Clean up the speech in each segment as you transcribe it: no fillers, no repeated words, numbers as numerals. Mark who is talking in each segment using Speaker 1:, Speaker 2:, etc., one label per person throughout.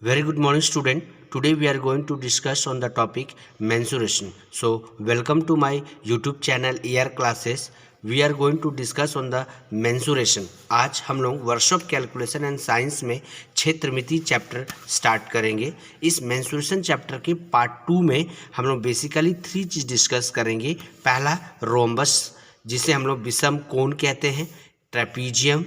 Speaker 1: Very good morning, student. Today we are going to discuss on the topic mensuration. So welcome to my YouTube channel ER Classes. We are going to discuss on the mensuration. आज हम लोग workshop calculation and science में क्षेत्रमिति chapter start करेंगे. इस mensuration chapter के part 2 में हम लोग बेसिकली 3 चीज़ डिस्कस करेंगे. पहला रोम्बस, जिसे हम लोग विषम कोण कहते हैं, ट्रेपीजियम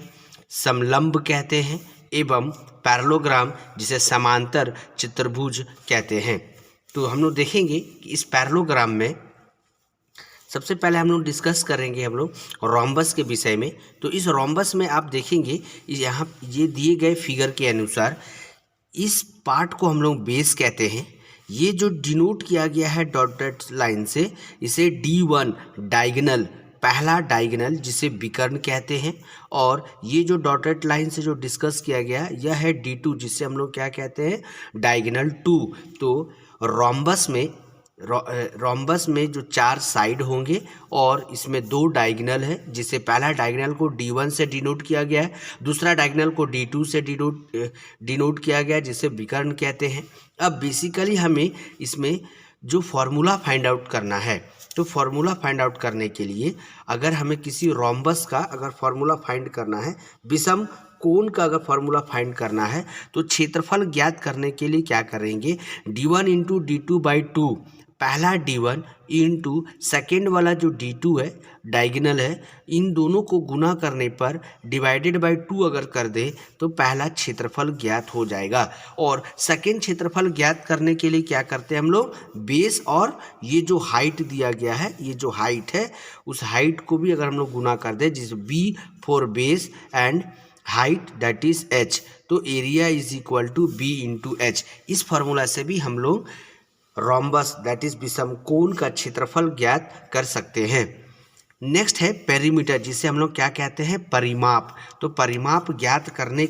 Speaker 1: समलंब कहते हैं, एवं पैरेललोग्राम जिसे समांतर चतुर्भुज कहते हैं. तो हम लोग देखेंगे कि इस पैरेललोग्राम में सबसे पहले हम लोग डिस्कस करेंगे हम लोग रोम्बस के विषय में. तो इस रोम्बस में आप देखेंगे यहाँ ये दिए गए फिगर के अनुसार इस पार्ट को हम लोग बेस कहते हैं. ये जो डिनोट किया गया है डॉटेड लाइन से, इसे D1 डायगोनल, पहला डायगोनल जिसे विकर्ण कहते हैं. और ये जो डॉटेड लाइन से जो डिस्कस किया गया यह है D2 जिसे हम लोग क्या कहते हैं, डायगोनल 2. तो रोम्बस में जो 4 साइड होंगे और इसमें 2 डायगोनल है, जिसे पहला डायगोनल को D1 से डिनोट किया गया है, दूसरा डायगोनल को D2 से डिनोट किया गया है जिसे विकर्ण कहते हैं. अब बेसिकली हमें इसमें जो फॉर्मूला फाइंड आउट करना है, तो फॉर्मूला फाइंड आउट करने के लिए अगर हमें किसी रोम्बस का अगर फॉर्मूला फाइंड करना है, विषम कोण का अगर फॉर्मूला फाइंड करना है, तो क्षेत्रफल ज्ञात करने के लिए क्या करेंगे, D1 इंटू D2/2, पहला D1 इंटू सेकेंड वाला जो D2 है डायगोनल है, इन दोनों को गुना करने पर डिवाइडेड बाय 2 अगर कर दे तो पहला क्षेत्रफल ज्ञात हो जाएगा. और सेकेंड क्षेत्रफल ज्ञात करने के लिए क्या करते हैं हम लोग, बेस और ये जो हाइट दिया गया है, ये जो हाइट है उस हाइट को भी अगर हम लोग गुना कर दे, जिस B for base and height that is H, तो area is equal to B into H. इस फॉर्मूला से भी हम लोग रोम्बस दैट इज विषम कोण का क्षेत्रफल ज्ञात कर सकते हैं. नेक्स्ट है पेरीमीटर, जिसे हम लोग क्या कहते हैं, परिमाप. तो परिमाप ज्ञात करने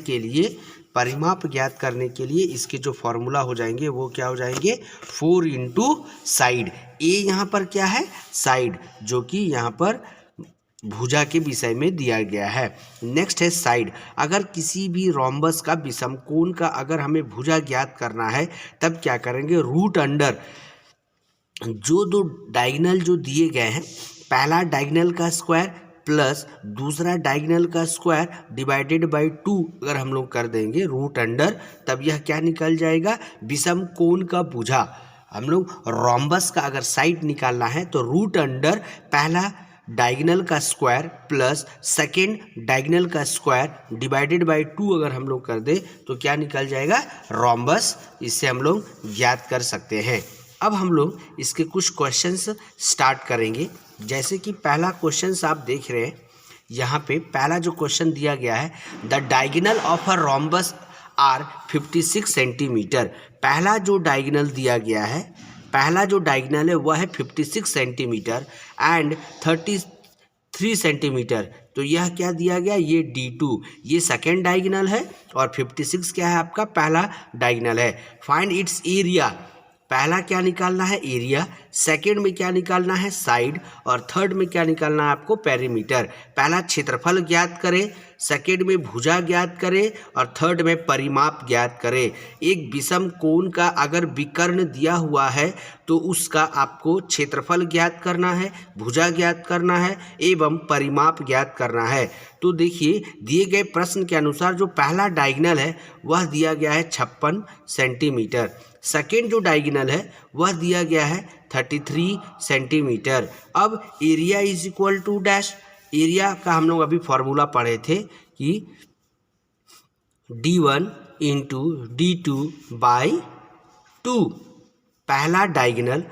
Speaker 1: के लिए इसके जो फॉर्मूला हो जाएंगे वो क्या हो जाएंगे, 4 इंटू साइड. ए यहाँ पर क्या है, साइड, जो कि यहाँ पर भुजा के विषय में दिया गया है. नेक्स्ट है साइड. अगर किसी भी रोम्बस का विषम कोण का अगर हमें भुजा ज्ञात करना है तब क्या करेंगे, रूट अंडर जो 2 डायगोनल जो दिए गए हैं, पहला डायगोनल का स्क्वायर प्लस दूसरा डायगोनल का स्क्वायर डिवाइडेड बाय 2 अगर हम लोग कर देंगे रूट अंडर, तब यह क्या निकल जाएगा, विषम कोण का भुजा. हम लोग रोम्बस का अगर साइड निकालना है तो रूट अंडर पहला डायगोनल का स्क्वायर प्लस सेकेंड डायगोनल का स्क्वायर डिवाइडेड बाय 2 अगर हम लोग कर दे तो क्या निकल जाएगा, रोम्बस. इससे हम लोग ज्ञात कर सकते हैं. अब हम लोग इसके कुछ क्वेश्चंस स्टार्ट करेंगे. जैसे कि पहला क्वेश्चंस आप देख रहे हैं, यहाँ पे पहला जो क्वेश्चन दिया गया है, the diagonal of a rhombus are 56 centimetre. पहला जो डायगोनल दिया गया है, पहला जो डायगोनल है वह है 56 सेंटीमीटर एंड 33 सेंटीमीटर. तो यह क्या दिया गया, ये D2, ये सेकेंड डायगोनल है और 56 क्या है आपका पहला डायगोनल है. फाइंड इट्स एरिया, पहला क्या निकालना है, एरिया, सेकेंड में क्या निकालना है, साइड, और थर्ड में क्या निकालना है आपको, पेरीमीटर. पहला क्षेत्रफल ज्ञात करें, सेकेंड में भुजा ज्ञात करें और थर्ड में परिमाप ज्ञात करें. एक विषम कोण का अगर विकर्ण दिया हुआ है तो उसका आपको क्षेत्रफल ज्ञात करना है, भुजा ज्ञात करना है एवं परिमाप ज्ञात करना है. तो देखिए दिए गए प्रश्न के अनुसार जो पहला डायगोनल है वह दिया गया है 56 सेंटीमीटर, सेकेंड जो डायगोनल है वह दिया गया है 33 सेंटीमीटर. अब area is equal to dash, area का हम लोग अभी फॉर्मूला पढ़े थे कि D1 इंटू D2/2, पहला diagonal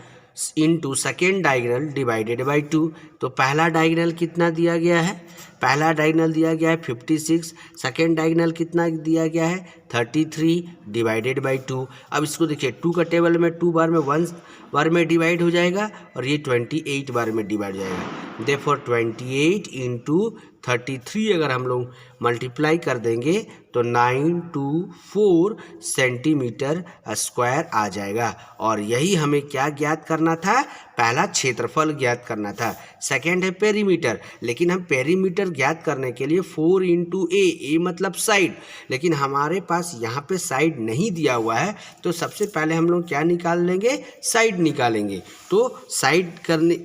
Speaker 1: into second diagonal divided by 2. तो पहला डायगोनल कितना दिया गया है, पहला डायगोनल दिया गया है 56, सेकेंड डायगोनल कितना दिया गया है 33 डिवाइडेड बाय 2. अब इसको देखिए 2 का टेबल में 2 बार में 1 बार में डिवाइड हो जाएगा और ये 28 बार में डिवाइड हो जाएगा. देयरफॉर 28 इंटू 33 अगर हम लोग मल्टीप्लाई कर देंगे तो 924 सेंटीमीटर स्क्वायर आ जाएगा। और यही हमें क्या ज्ञात करना था, पहला क्षेत्रफल ज्ञात करना था। सेकेंड है पेरीमीटर, लेकिन हम पेरीमीटर ज्ञात करने के लिए 4 इंटू ए मतलब साइड, लेकिन हमारे पास यहाँ पे साइड नहीं दिया हुआ है, तो सबसे पहले हम लोग क्या निकाल लेंगे, साइड निकालेंगे। तो साइड करने,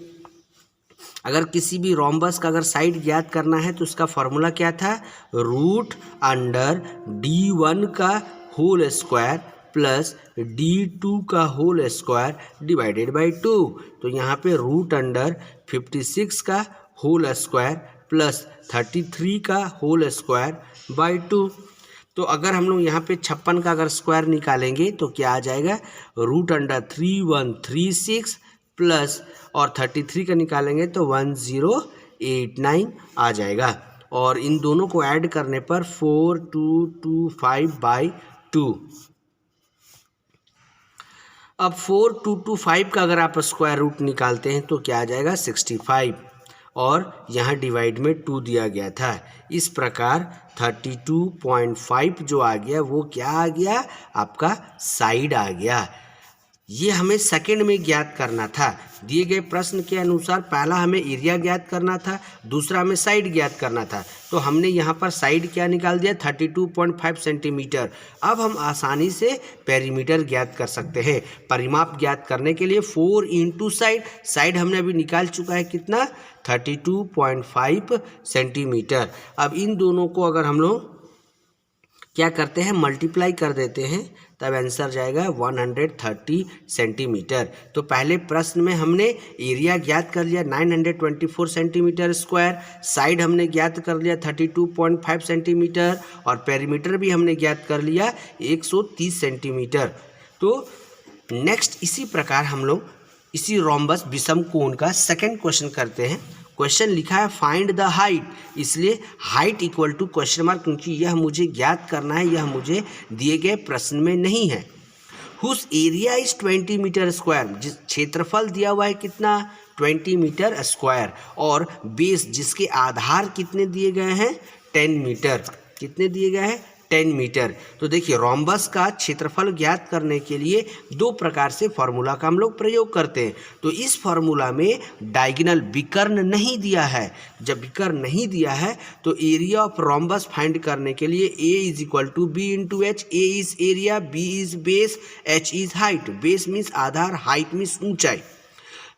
Speaker 1: अगर किसी भी रोम्बस का अगर साइड ज्ञात करना है तो उसका फॉर्मूला क्या था, रूट अंडर d1 का होल स्क्वायर प्लस d2 का होल स्क्वायर डिवाइडेड बाई 2। तो यहाँ पे रूट अंडर 56 का होल स्क्वायर प्लस 33 का होल स्क्वायर बाई 2। तो अगर हम लोग यहाँ पे 56 का अगर स्क्वायर निकालेंगे तो क्या आ जाएगा, रूट अंडर 3136 प्लस और 33 का निकालेंगे तो 1089 आ जाएगा। और इन दोनों को ऐड करने पर 4225/2। अब 4225 का अगर आप स्क्वायर रूट निकालते हैं तो क्या आ जाएगा, 65, और यहाँ डिवाइड में 2 दिया गया था। इस प्रकार 32.5 जो आ गया वो क्या आ गया, आपका साइड आ गया। ये हमें सेकंड में ज्ञात करना था। दिए गए प्रश्न के अनुसार पहला हमें एरिया ज्ञात करना था, दूसरा हमें साइड ज्ञात करना था। तो हमने यहाँ पर साइड क्या निकाल दिया, 32.5 सेंटीमीटर। अब हम आसानी से पेरीमीटर ज्ञात कर सकते हैं। परिमाप ज्ञात करने के लिए 4 इंटू साइड हमने अभी निकाल चुका है कितना, 32.5 सेंटीमीटर। अब इन दोनों को अगर हम लोग क्या करते हैं, मल्टीप्लाई कर देते हैं, तब आंसर जाएगा 130 सेंटीमीटर। तो पहले प्रश्न में हमने एरिया ज्ञात कर लिया 924 सेंटीमीटर स्क्वायर, साइड हमने ज्ञात कर लिया 32.5 सेंटीमीटर, और पेरीमीटर भी हमने ज्ञात कर लिया 130 सेंटीमीटर। तो नेक्स्ट इसी प्रकार हम लोग इसी रोम्बस विषम कोण का सेकंड क्वेश्चन करते हैं। क्वेश्चन लिखा है फाइंड द हाइट, इसलिए height equal to question mark, क्योंकि यह मुझे ज्ञात करना है, यह मुझे दिए गए प्रश्न में नहीं है। Whose area is 20 metre square, जिस क्षेत्रफल दिया हुआ है कितना, 20 मीटर स्क्वायर, और बेस जिसके आधार कितने दिए गए हैं, 10 मीटर। कितने दिए गए हैं, 10 मीटर। तो देखिए रोम्बस का क्षेत्रफल ज्ञात करने के लिए दो प्रकार से फॉर्मूला का हम लोग प्रयोग करते हैं। तो इस फॉर्मूला में डायगोनल विकर्ण नहीं दिया है। जब विकर्ण नहीं दिया है तो एरिया ऑफ रोम्बस फाइंड करने के लिए A is equal to B into H. A is area, B is base, H is height. Base means आधार, हाइट मीन्स ऊंचाई।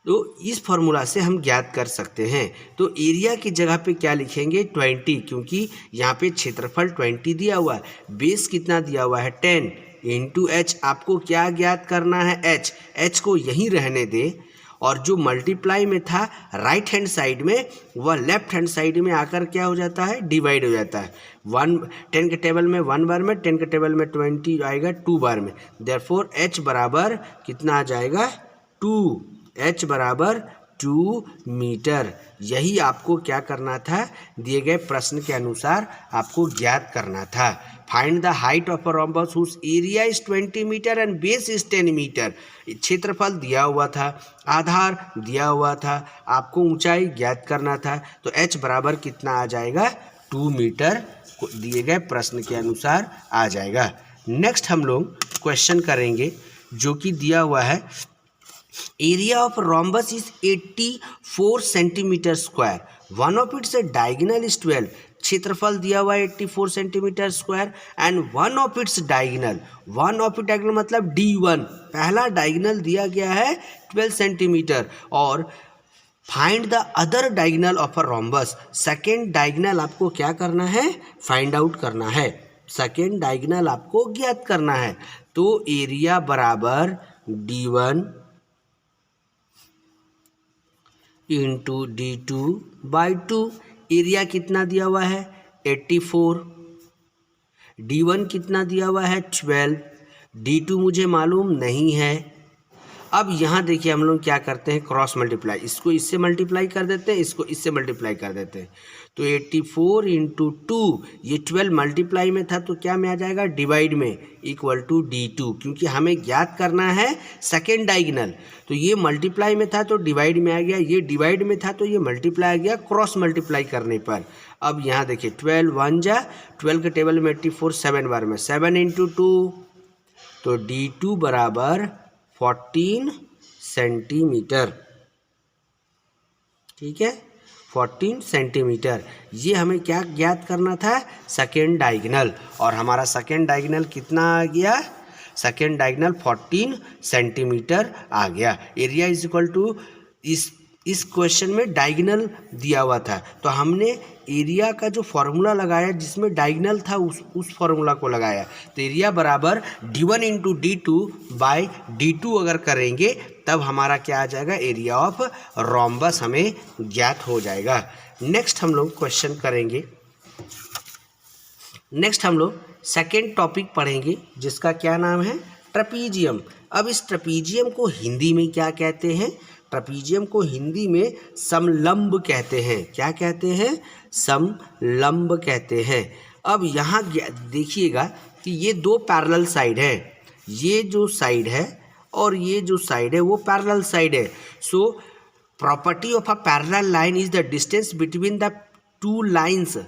Speaker 1: तो इस फॉर्मूला से हम ज्ञात कर सकते हैं। तो एरिया की जगह पे क्या लिखेंगे, 20, क्योंकि यहाँ पे क्षेत्रफल 20 दिया हुआ है। बेस कितना दिया हुआ है, 10 इंटू एच। आपको क्या ज्ञात करना है, एच। एच को यहीं रहने दे, और जो मल्टीप्लाई में था राइट हैंड साइड में, वह लेफ्ट हैंड साइड में आकर क्या हो जाता है, डिवाइड हो जाता है। 10 के टेबल में 1 बार में, 10 के टेबल में 20 आएगा 2 बार में। देयरफॉर एच बराबर कितना आ जाएगा, 2। H बराबर 2 मीटर। यही आपको क्या करना था, दिए गए प्रश्न के अनुसार आपको ज्ञात करना था। Find the height of a rhombus whose area is 20 metre and base is 10 metre. क्षेत्रफल दिया हुआ था, आधार दिया हुआ था, आपको ऊंचाई ज्ञात करना था। तो H बराबर कितना आ जाएगा, 2 मीटर दिए गए प्रश्न के अनुसार आ जाएगा। नेक्स्ट हम लोग क्वेश्चन करेंगे जो कि दिया हुआ है, area of rhombus is 84 centimetre square, one of its diagonal is 12। क्षेत्रफल दिया हुआ है 84 centimetre square and one of its diagonal, one of it diagonal मतलब D1, पहला डायगोनल दिया गया है 12 सेंटीमीटर। और find the other diagonal of a rhombus, second diagonal आपको क्या करना है, फाइंड आउट करना है। सेकेंड डायगोनल आपको ज्ञात करना है। तो एरिया बराबर D1 इंटू D2/2। एरिया कितना दिया हुआ है, 84। D1 कितना दिया हुआ है, 12। D2 मुझे मालूम नहीं है। अब यहाँ देखिए हम लोग क्या करते हैं, क्रॉस मल्टीप्लाई, इसको इससे मल्टीप्लाई कर देते हैं, इसको इससे मल्टीप्लाई कर देते हैं। तो 84 इंटू 2, ये 12 मल्टीप्लाई में था तो क्या में आ जाएगा, डिवाइड में, इक्वल टू D2, क्योंकि हमें ज्ञात करना है सेकेंड डायगोनल। तो ये मल्टीप्लाई में था तो डिवाइड में आ गया, ये डिवाइड में था तो ये मल्टीप्लाई आ गया क्रॉस मल्टीप्लाई करने पर। अब यहाँ देखिए 12 1 जा 12 के टेबल में 84, 7 बार में 7 इंटू 2, तो D2 बराबर 14 सेंटीमीटर। ठीक है, 14 सेंटीमीटर। ये हमें क्या ज्ञात करना था, सेकेंड डायगोनल, और हमारा सेकेंड डायगोनल कितना आ गया, सेकेंड डायगोनल 14 सेंटीमीटर आ गया। एरिया इज इक्वल टू, इस क्वेश्चन में डायगोनल दिया हुआ था तो हमने एरिया का जो फॉर्मूला लगाया जिसमें डायगोनल था उस फॉर्मूला को लगाया। तो एरिया बराबर D1 into D2 by D2 अगर करेंगे तब हमारा क्या आ जाएगा, एरिया ऑफ रोम्बस हमें ज्ञात हो जाएगा। नेक्स्ट हम लोग क्वेश्चन करेंगे, नेक्स्ट हम लोग सेकेंड टॉपिक पढ़ेंगे जिसका क्या नाम है, ट्रेपीजियम। अब इस ट्रेपीजियम को हिंदी में क्या कहते हैं, ट्रेपीजियम को हिंदी में समलंब कहते हैं। क्या कहते हैं, समलंब कहते हैं। अब यहाँ देखिएगा कि ये दो पैरेलल साइड है, ये जो साइड है और ये जो साइड है वो पैरेलल साइड है। So property of a parallel line is the distance between the two lines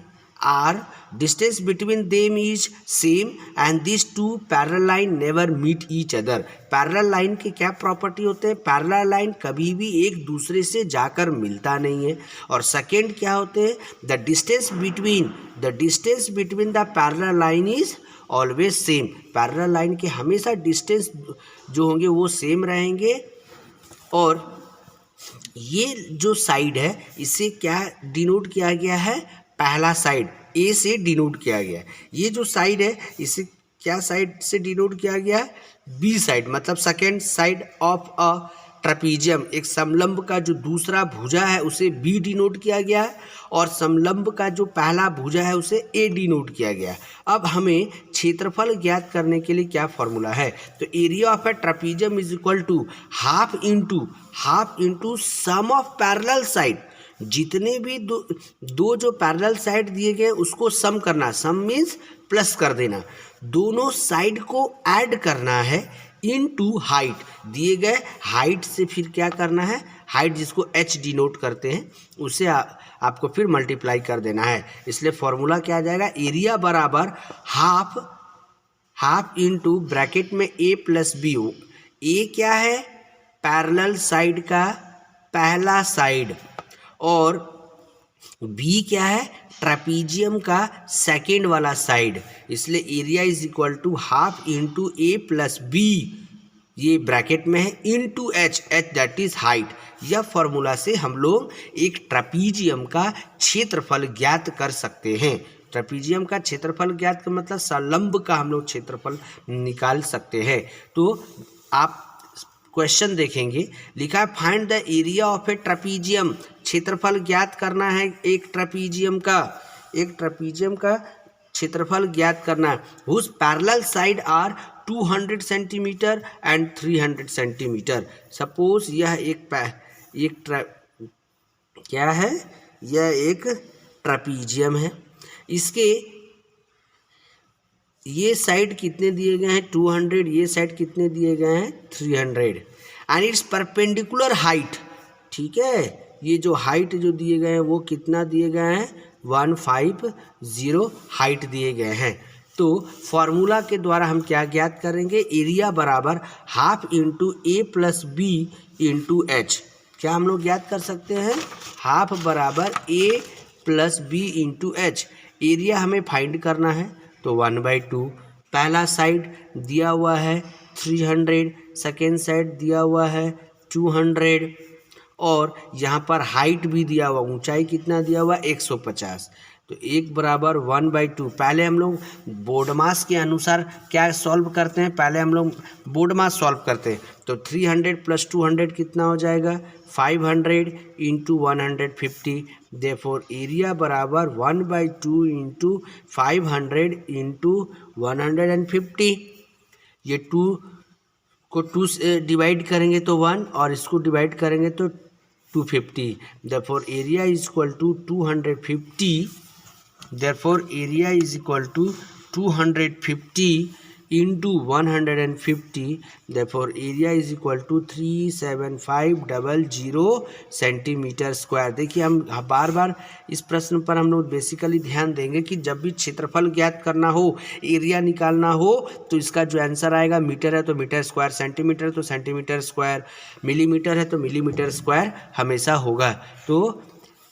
Speaker 1: are distance between them is same and these two parallel line never meet each other। Parallel line के क्या property होते हैं, parallel line कभी भी एक दूसरे से जाकर मिलता नहीं है। और सेकेंड क्या होते हैं, the distance between the parallel line is always same. Parallel line के हमेशा डिस्टेंस जो होंगे वो सेम रहेंगे। और ये जो साइड है इसे क्या डिनोट किया गया है, पहला साइड ए से डिनोट किया गया है। ये जो साइड है इसे क्या साइड से डिनोट किया गया है, बी साइड, मतलब second side of a trapezium. एक समलंब का जो दूसरा भुजा है उसे बी डिनोट किया गया है और समलंब का जो पहला भुजा है उसे ए डिनोट किया गया है। अब हमें क्षेत्रफल ज्ञात करने के लिए क्या फॉर्मूला है, तो area of a trapezium is equal to half into sum of parallel side. जितने भी दो जो पैरेलल साइड दिए गए उसको सम करना, सम मीन्स प्लस कर देना, दोनों साइड को ऐड करना है इनटू हाइट। दिए गए हाइट से फिर क्या करना है, हाइट जिसको h डिनोट करते हैं उसे आपको फिर मल्टीप्लाई कर देना है। इसलिए फॉर्मूला क्या आ जाएगा, एरिया बराबर हाफ इंटू ब्रैकेट में a प्लस बी। ए क्या है, पैरेलल साइड का पहला साइड, और बी क्या है, ट्रेपीजियम का सेकेंड वाला साइड। इसलिए area is equal to half into A plus B, ये ब्रैकेट में है, into H that is height. यह फॉर्मूला से हम लोग एक ट्रेपीजियम का क्षेत्रफल ज्ञात कर सकते हैं। ट्रेपीजियम का क्षेत्रफल ज्ञात का मतलब समलंब का हम लोग क्षेत्रफल निकाल सकते हैं। तो आप क्वेश्चन देखेंगे, लिखा है find the area of a trapezium. क्षेत्रफल ज्ञात करना है एक ट्रेपीजियम का क्षेत्रफल ज्ञात करना है। Whose parallel side are 200 centimetre and 300 centimetre. Suppose यह क्या है, यह एक ट्रेपीजियम है, इसके ये साइड कितने दिए गए हैं 200, ये साइड कितने दिए गए हैं 300 एंड इट्स परपेंडिकुलर हाइट। ठीक है, ये जो हाइट जो दिए गए हैं वो कितना दिए गए हैं 150 हाइट दिए गए हैं। तो फॉर्मूला के द्वारा हम क्या ज्ञात करेंगे, एरिया बराबर half into A plus B into H. क्या हम लोग ज्ञात कर सकते हैं, हाफ बराबर A plus B into H. Area हमें फाइंड करना है तो 1/2। पहला साइड दिया हुआ है 300, सेकेंड साइड दिया हुआ है 200 और यहाँ पर हाइट भी दिया हुआ, ऊंचाई कितना दिया हुआ 150। तो 1 बराबर 1/2। पहले हम लोग बोर्ड मास के अनुसार क्या सॉल्व करते हैं, पहले हम लोग बोर्ड मास सॉल्व करते हैं। तो 300 + 200 कितना हो जाएगा 500 इंटू 150। देयरफॉर एरिया बराबर 1/2 इंटू 500 इंटू 150। ये 2 को 2 से डिवाइड करेंगे तो 1 और इसको डिवाइड करेंगे तो 250. Therefore area is equal to 250. Therefore area is equal to 250 into 150. Therefore area is equal to 37500 centimetre square. देखिए हम बार बार इस प्रश्न पर हम लोग बेसिकली ध्यान देंगे कि जब भी क्षेत्रफल ज्ञात करना हो, एरिया निकालना हो, तो इसका जो आंसर आएगा मीटर है तो मीटर स्क्वायर, सेंटीमीटर तो सेंटीमीटर स्क्वायर, मिलीमीटर है तो मिलीमीटर स्क्वायर हमेशा होगा. तो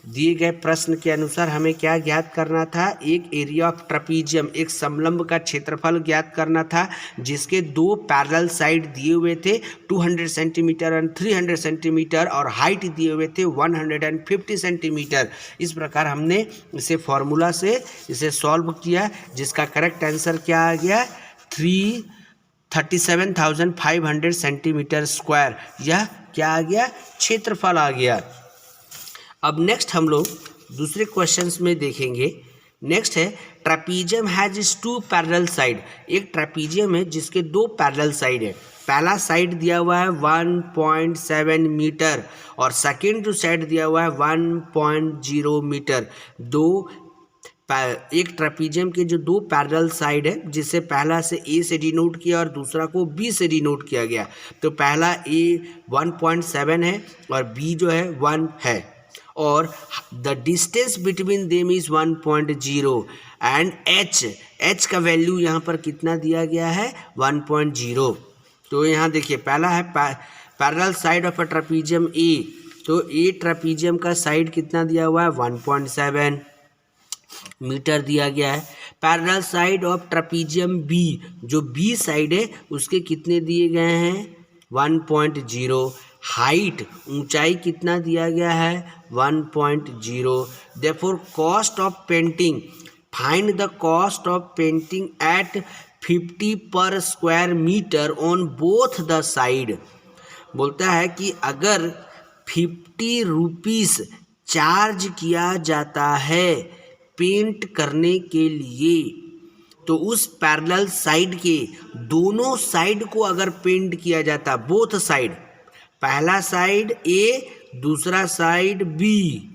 Speaker 1: दिए गए प्रश्न के अनुसार हमें क्या ज्ञात करना था? एक एरिया ऑफ ट्रपीजियम, एक समलंब का क्षेत्रफल ज्ञात करना था जिसके दो पैरेलल साइड दिए हुए थे 200 सेंटीमीटर और 300 सेंटीमीटर और हाइट दिए हुए थे 150 सेंटीमीटर. इस प्रकार हमने इसे फॉर्मूला से इसे सॉल्व किया जिसका करेक्ट आंसर क्या आ गया? 37,500 सेंटीमीटर स्क्वायर. यह क्या आ गया? क्षेत्रफल आ गया. अब नेक्स्ट हम लोग दूसरे क्वेश्चंस में देखेंगे. नेक्स्ट है trapezium has is 2 parallel side. एक ट्रेपीजियम है जिसके 2 पैरेलल साइड है. पहला साइड दिया हुआ है 1.7 मीटर और सेकेंड जो साइड दिया हुआ है 1.0 मीटर. एक ट्रेपीजियम के जो 2 पैरेलल साइड है जिसे पहला से ए से डिनोट किया और दूसरा को बी से डिनोट किया गया. तो पहला ए 1.7 है और बी जो है 1 है और the distance between them is 1.0 and H का वैल्यू यहाँ पर कितना दिया गया है? 1.0. तो यहाँ देखिए पहला है parallel side of a trapezium ए. तो ए ट्रेपीजियम का साइड कितना दिया हुआ है? 1.7 मीटर दिया गया है. Parallel side of trapezium B, जो बी साइड है उसके कितने दिए गए हैं? 1.0. हाइट ऊंचाई कितना दिया गया है? 1.0. Therefore cost of painting, find the cost of painting at 50 per square metre on both the side. बोलता है कि अगर 50 रुपीस चार्ज किया जाता है पेंट करने के लिए, तो उस पैरेलल साइड के दोनों साइड को अगर पेंट किया जाता, बोथ साइड, पहला साइड ए दूसरा साइड बी,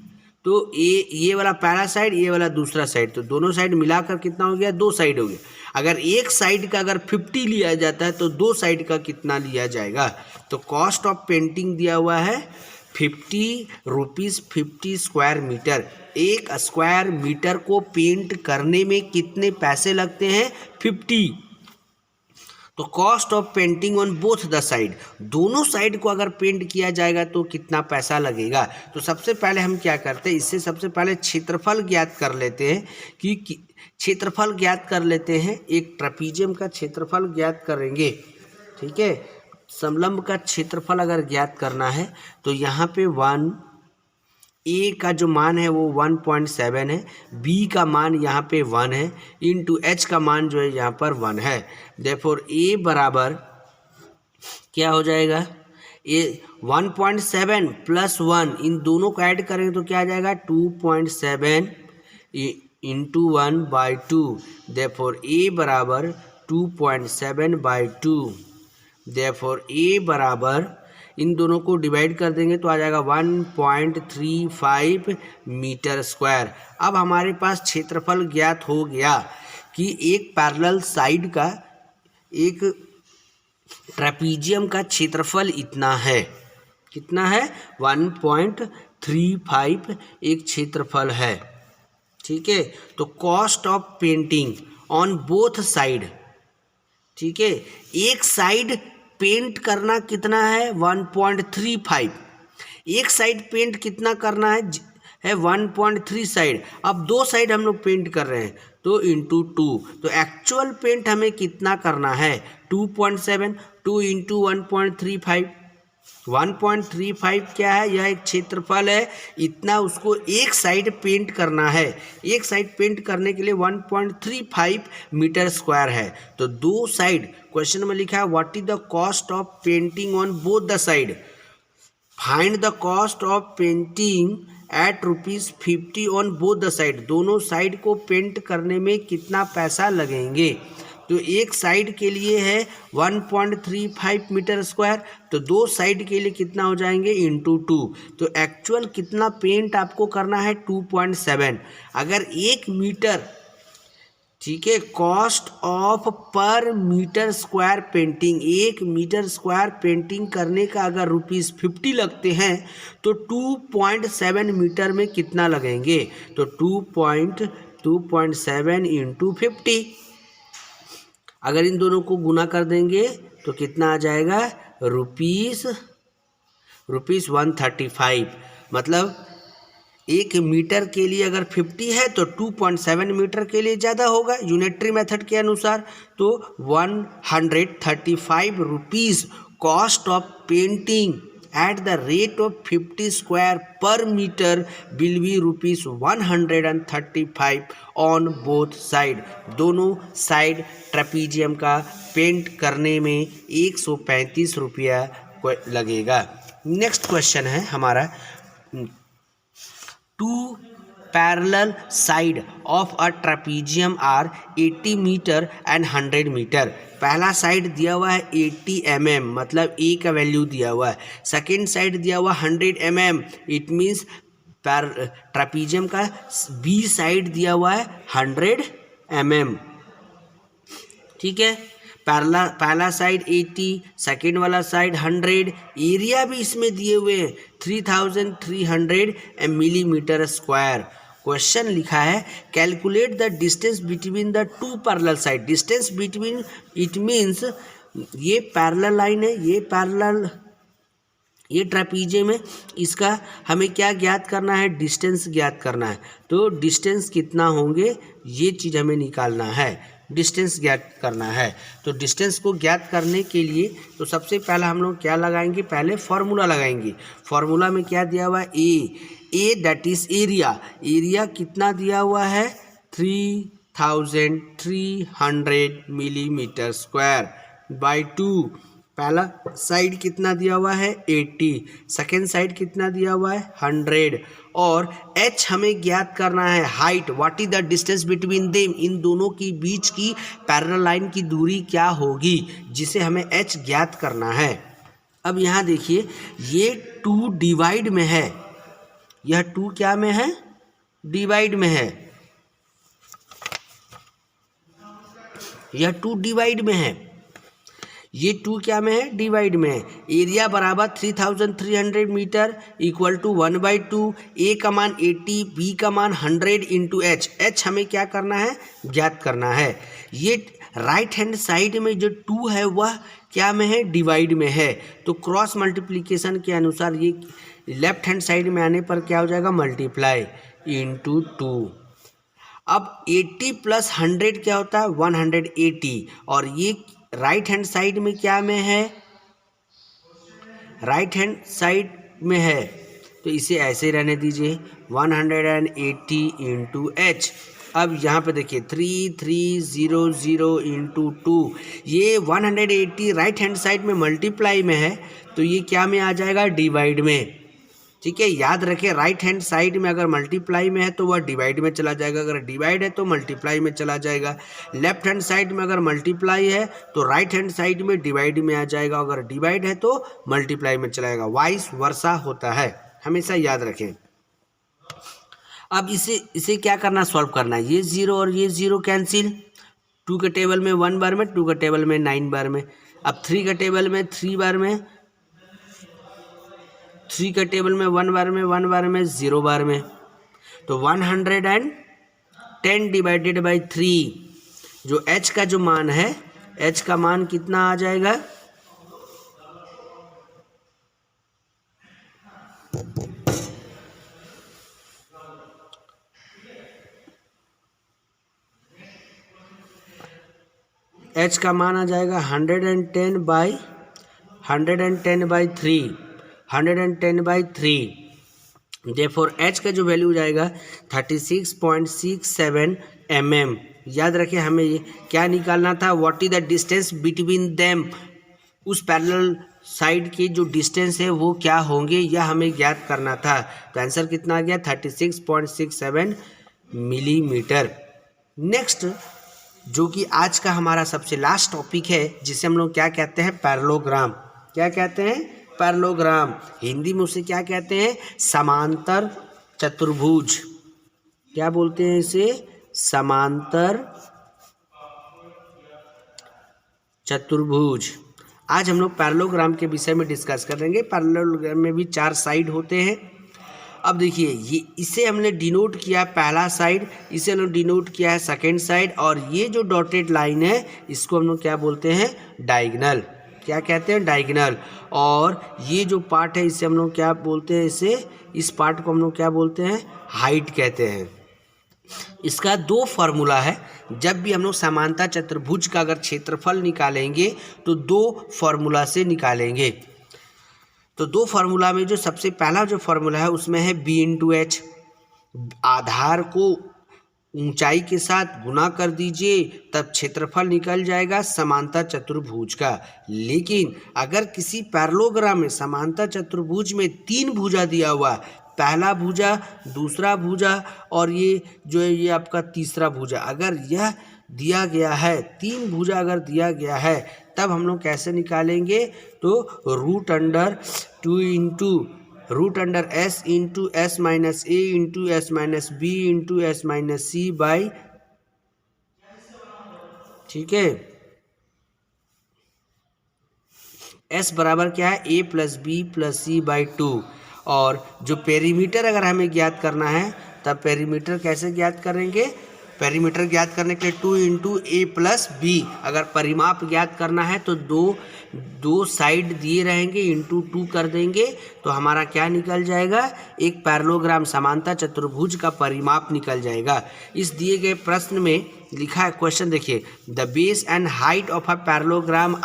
Speaker 1: तो ये वाला पहला साइड ये वाला दूसरा साइड, तो दोनों साइड मिलाकर कितना हो गया? 2 साइड हो गया. अगर एक साइड का अगर 50 लिया जाता है तो 2 साइड का कितना लिया जाएगा? तो कॉस्ट ऑफ पेंटिंग दिया हुआ है 50 रुपीज़ 50 स्क्वायर मीटर. एक स्क्वायर मीटर को पेंट करने में कितने पैसे लगते हैं? 50. तो cost of painting on both the side, दोनों साइड को अगर पेंट किया जाएगा तो कितना पैसा लगेगा? तो सबसे पहले हम क्या करते हैं, इससे सबसे पहले क्षेत्रफल ज्ञात कर लेते हैं कि क्षेत्रफल ज्ञात कर लेते हैं. एक ट्रेपीजियम का क्षेत्रफल ज्ञात करेंगे. ठीक है, समलंब का क्षेत्रफल अगर ज्ञात करना है तो यहाँ पे 1 ए का जो मान है वो 1.7 है, बी का मान यहाँ पे 1 है, इंटू एच का मान जो है यहाँ पर 1 है. देयरफॉर ए बराबर क्या हो जाएगा? ए 1.7 प्लस 1, इन दोनों को ऐड करेंगे तो क्या आ जाएगा? 2.7 इंटू 1/2. देयरफॉर ए बराबर 2.7/2. देयरफॉर ए बराबर इन दोनों को डिवाइड कर देंगे तो आ जाएगा 1.35 मीटर स्क्वायर. अब हमारे पास क्षेत्रफल ज्ञात हो गया कि एक पैरेलल साइड का, एक ट्रेपीजियम का क्षेत्रफल इतना है. कितना है? 1.35 एक क्षेत्रफल है. ठीक है, तो cost of painting on both side. ठीक है, एक साइड पेंट करना कितना है? 1.35. एक साइड पेंट कितना करना है? 1.3 साइड. अब 2 साइड हम लोग पेंट कर रहे हैं तो इंटू 2. तो एक्चुअल पेंट हमें कितना करना है? 2.7. 2 इंटू 1.35. 1.35 क्या है? यह एक क्षेत्रफल है, इतना उसको एक साइड पेंट करना है. एक साइड पेंट करने के लिए 1.35 मीटर स्क्वायर है. तो 2 साइड, क्वेश्चन में लिखा है what is the cost of painting on both the side. Find the cost of painting at ₹50 on both the side. दोनों साइड को पेंट करने में कितना पैसा लगेंगे? तो एक साइड के लिए है 1.35 मीटर स्क्वायर, तो दो साइड के लिए कितना हो जाएंगे इंटू 2। तो एक्चुअल कितना पेंट आपको करना है 2.7। अगर 1 मीटर, ठीक है, cost of per metre square painting, 1 metre square painting करने का अगर ₹50 लगते हैं तो 2.7 मीटर में कितना लगेंगे, तो 2.7 इंटू 50, अगर इन दोनों को गुना कर देंगे तो कितना आ जाएगा रुपीस 135। मतलब 1 मीटर के लिए अगर 50 है तो 2.7 मीटर के लिए ज़्यादा होगा यूनिटरी मेथड के अनुसार। तो 135 rupees cost of painting at the rate of 50 square per metre will be ₹135 on both side. दोनों साइड ट्रेपीजियम का पेंट करने में 135 रुपया लगेगा। नेक्स्ट क्वेश्चन है हमारा, 2 parallel side of a trapezium are 80 metre and 100 metre. पहला साइड दिया हुआ है 80 mm, मतलब ए का वैल्यू दिया हुआ है। सेकेंड साइड दिया हुआ 100 mm, इट मीन्स ट्रेपीजियम का बी साइड दिया हुआ है 100 mm। ठीक है, पहला साइड 80, सेकेंड वाला साइड 100, एरिया भी इसमें दिए हुए हैं 3300 मिलीमीटर स्क्वायर। क्वेश्चन लिखा है calculate the distance between the 2 parallel side. Distance between it means ये पैरेलल लाइन है, ये पैरेलल, ये ट्रेपीजियम है, इसका हमें क्या ज्ञात करना है, डिस्टेंस ज्ञात करना है। तो डिस्टेंस कितना होंगे ये चीज़ हमें निकालना है, डिस्टेंस ज्ञात करना है। तो डिस्टेंस को ज्ञात करने के लिए तो सबसे पहला हम लोग क्या लगाएंगे, पहले फार्मूला लगाएंगे। फार्मूला में क्या दिया हुआ है, ए दैट इज एरिया। एरिया कितना दिया हुआ है 3300 मिलीमीटर स्क्वायर बाई 2। पहला साइड कितना दिया हुआ है 80, सेकेंड साइड कितना दिया हुआ है 100, और h हमें ज्ञात करना है height, what is the distance between them, इन दोनों की बीच की पैरेलल लाइन की दूरी क्या होगी, जिसे हमें h ज्ञात करना है। अब यहाँ देखिए ये 2 डिवाइड में है, यह 2 क्या में है, डिवाइड में है, यह 2 डिवाइड में है, ये 2 क्या में है, डिवाइड में है। एरिया बराबर 3300 मीटर इक्वल टू 1/2, ए का मान 80, बी का मान 100 इंटू एच। एच हमें क्या करना है, ज्ञात करना है। ये राइट हैंड साइड में जो 2 है वह क्या में है, डिवाइड में है। तो क्रॉस मल्टीप्लिकेशन के अनुसार ये लेफ्ट हैंड साइड में आने पर क्या हो जाएगा, मल्टीप्लाई इंटू 2। अब 80 प्लस 100 क्या होता है 180, और ये राइट हैंड साइड में क्या में है, राइट हैंड साइड में है, तो इसे ऐसे रहने दीजिए 180 इंटू एच। अब यहाँ पे देखिए 3300 इंटू 2, ये 180 राइट हैंड साइड में मल्टीप्लाई में है, तो ये क्या में आ जाएगा, डिवाइड में। ठीक है, याद रखें राइट हैंड साइड में अगर मल्टीप्लाई में है तो वह डिवाइड में चला जाएगा, अगर डिवाइड है तो मल्टीप्लाई में चला जाएगा। लेफ्ट हैंड साइड में अगर मल्टीप्लाई है तो राइट हैंड साइड में डिवाइड में आ जाएगा, अगर डिवाइड है तो मल्टीप्लाई में चलाएगा, वाइस वर्सा होता है, हमेशा याद रखें। अब इसे क्या करना, सॉल्व करना है। ये 0 और ये 0 कैंसिल, 2 के टेबल में 1 बार में, 2 के टेबल में 9 बार में। अब 3 के टेबल में 3 बार में, 3 के टेबल में 1 बार में, 1 बार में, 0 बार में। तो 110 डिवाइडेड बाई 3, जो h का जो मान है, h का मान कितना आ जाएगा, h का मान आ जाएगा 110 बाई 3, 110 बाई 3। Therefore h का जो वैल्यू जाएगा 36.67 mm। याद रखें हमें ये क्या निकालना था, what is the distance between them, उस पैरेलल साइड के जो डिस्टेंस है वो क्या होंगे, यह हमें ज्ञात करना था। तो आंसर कितना आ गया 36.67 मिलीमीटर। नेक्स्ट जो कि आज का हमारा सबसे लास्ट टॉपिक है, जिसे हम लोग क्या कहते हैं, पैरेललोग्राम। क्या कहते हैं, पैरेललोग्राम। हिंदी में उसे क्या कहते हैं, समांतर चतुर्भुज। क्या बोलते हैं इसे, समांतर चतुर्भुज। आज हम लोग पैरेललोग्राम के विषय में डिस्कस करेंगे। पैरेललोग्राम में भी 4 साइड होते हैं। अब देखिए, ये इसे हमने डिनोट किया पहला साइड, इसे हमने डिनोट किया है सेकेंड साइड, और ये जो डॉटेड लाइन है इसको हम लोग क्या बोलते हैं, डायगोनल। क्या कहते हैं, डायगोनल। और ये जो पार्ट है इसे हम लोग क्या बोलते हैं, इस पार्ट को हम लोग क्या बोलते हैं, हाइट कहते हैं। इसका 2 फार्मूला है। जब भी हम लोग समांतर चतुर्भुज का अगर क्षेत्रफल निकालेंगे तो 2 फार्मूला से निकालेंगे। तो 2 फार्मूला में जो सबसे पहला जो फार्मूला है उसमें है b इंटू एच। आधार को ऊंचाई के साथ गुना कर दीजिए, तब क्षेत्रफल निकल जाएगा समांतर चतुर्भुज का। लेकिन अगर किसी पैरेललोग्राम में समांतर चतुर्भुज में 3 भुजा दिया हुआ, पहला भुजा, दूसरा भुजा और ये जो है ये आपका तीसरा भुजा, अगर यह दिया गया है, 3 भुजा अगर दिया गया है, तब हम लोग कैसे निकालेंगे, तो root under S into S minus A into S minus B into S minus C by, ठीक है, एस बराबर क्या है, A plus B plus C by 2। और जो पेरीमीटर अगर हमें ज्ञात करना है, तब पेरीमीटर कैसे ज्ञात करेंगे, पेरीमीटर ज्ञात करने के लिए 2 इंटू ए प्लस बी। अगर परिमाप ज्ञात करना है तो दो साइड दिए रहेंगे, इंटू 2 कर देंगे, तो हमारा क्या निकल जाएगा, एक पैरेललोग्राम समांतर चतुर्भुज का परिमाप निकल जाएगा। इस दिए गए प्रश्न में लिखा है, क्वेश्चन देखिए, the base and height of a parallelogram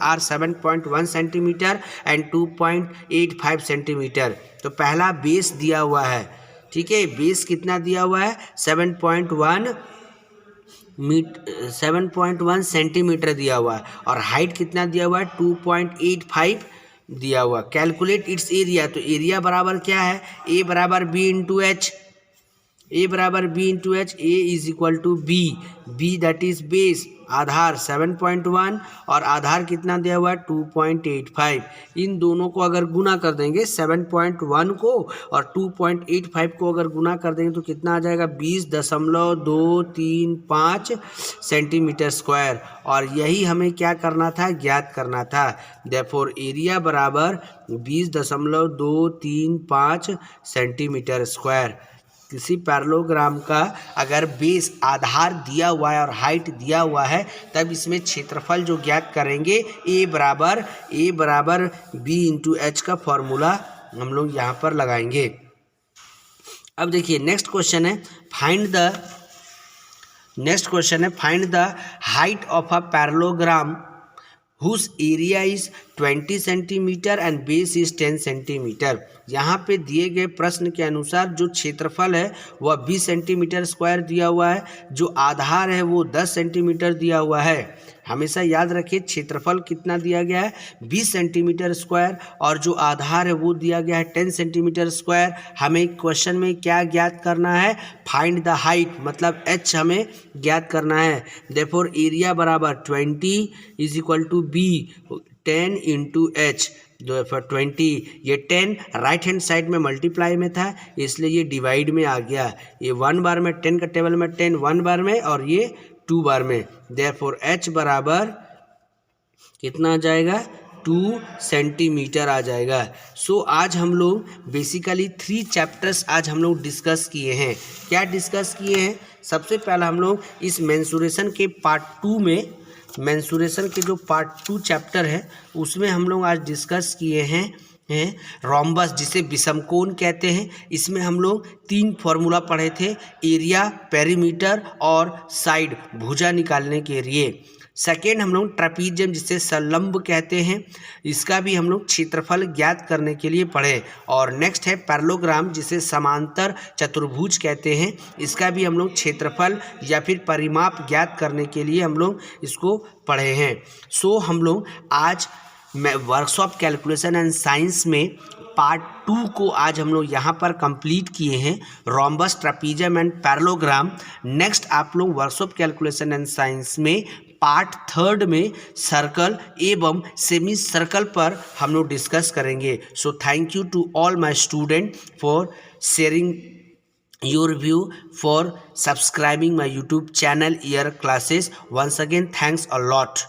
Speaker 1: are 7.1 centimetre and 2.85 centimetre. तो पहला बेस दिया हुआ है, ठीक है, बेस कितना दिया हुआ है, 7.1 सेंटीमीटर दिया हुआ है, और हाइट कितना दिया हुआ है, 2.85 दिया हुआ। कैलकुलेट इट्स एरिया, तो एरिया बराबर क्या है, ए बराबर B into H, A is equal to B that is base, आधार 7.1 और आधार कितना दिया हुआ है, 2.85। इन दोनों को अगर गुना कर देंगे, 7.1 को और 2.85 को अगर गुना कर देंगे तो कितना आ जाएगा, 20.235 सेंटीमीटर स्क्वायर। और यही हमें क्या करना था, ज्ञात करना था। देयरफॉर एरिया बराबर 20.235 सेंटीमीटर स्क्वायर। किसी पैरेललोग्राम का अगर बेस आधार दिया हुआ है और हाइट दिया हुआ है, तब इसमें क्षेत्रफल जो ज्ञात करेंगे, ए बराबर बी इंटू एच का फॉर्मूला हम लोग यहाँ पर लगाएंगे। अब देखिए नेक्स्ट क्वेश्चन है, find the height of a parallelogram whose area is 20 centimetre and base is 10 centimetre. यहाँ पे दिए गए प्रश्न के अनुसार जो क्षेत्रफल है वह 20 सेंटीमीटर स्क्वायर दिया हुआ है, जो आधार है वो 10 सेंटीमीटर दिया हुआ है। हमेशा याद रखिए क्षेत्रफल कितना दिया गया है, 20 सेंटीमीटर स्क्वायर, और जो आधार है वो दिया गया है 10 सेंटीमीटर स्क्वायर। हमें क्वेश्चन में क्या ज्ञात करना है, फाइंड द हाइट, मतलब एच हमें ज्ञात करना है। देयरफॉर एरिया बराबर 20 is equal to B 10 into H, 20, ये 10 राइट हैंड साइड में मल्टीप्लाई में था इसलिए ये डिवाइड में आ गया। ये 1 बार में 10 का टेबल में 10 1 बार में और ये 2 बार में। देयरफॉर एच बराबर कितना आ जाएगा, 2 सेंटीमीटर आ जाएगा। सो आज हम लोग बेसिकली 3 चैप्टर्स आज हम लोग डिस्कस किए हैं। क्या डिस्कस किए हैं, सबसे पहला हम लोग इस मेंसुरेशन के पार्ट 2 में, मेंसुरेशन के जो पार्ट 2 चैप्टर है उसमें हम लोग आज डिस्कस किए हैं रोम्बस, जिसे विषमकोण कहते हैं। इसमें हम लोग 3 फॉर्मूला पढ़े थे, एरिया, पेरीमीटर और साइड, भुजा निकालने के लिए। सेकेंड हम लोग ट्रेपीजियम, जिसे संलंब कहते हैं, इसका भी हम लोग क्षेत्रफल ज्ञात करने के लिए पढ़े। और नेक्स्ट है पैरेललोग्राम, जिसे समांतर चतुर्भुज कहते हैं, इसका भी हम लोग क्षेत्रफल या फिर परिमाप ज्ञात करने के लिए हम लोग इसको पढ़े हैं। सो हम लोग आज मैं वर्कशॉप कैलकुलेशन एंड साइंस में पार्ट 2 को आज हम लोग यहाँ पर कंप्लीट किए हैं, रोम्बस, ट्रापीजियम एंड पैरेललोग्राम। नेक्स्ट आप लोग वर्कशॉप कैलकुलेशन एंड साइंस में पार्ट 3 में सर्कल एवं सेमी सर्कल पर हम लोग डिस्कस करेंगे। So thank you to all my student for sharing your view, for subscribing my YouTube channel Year Classes. Once again, thanks a lot.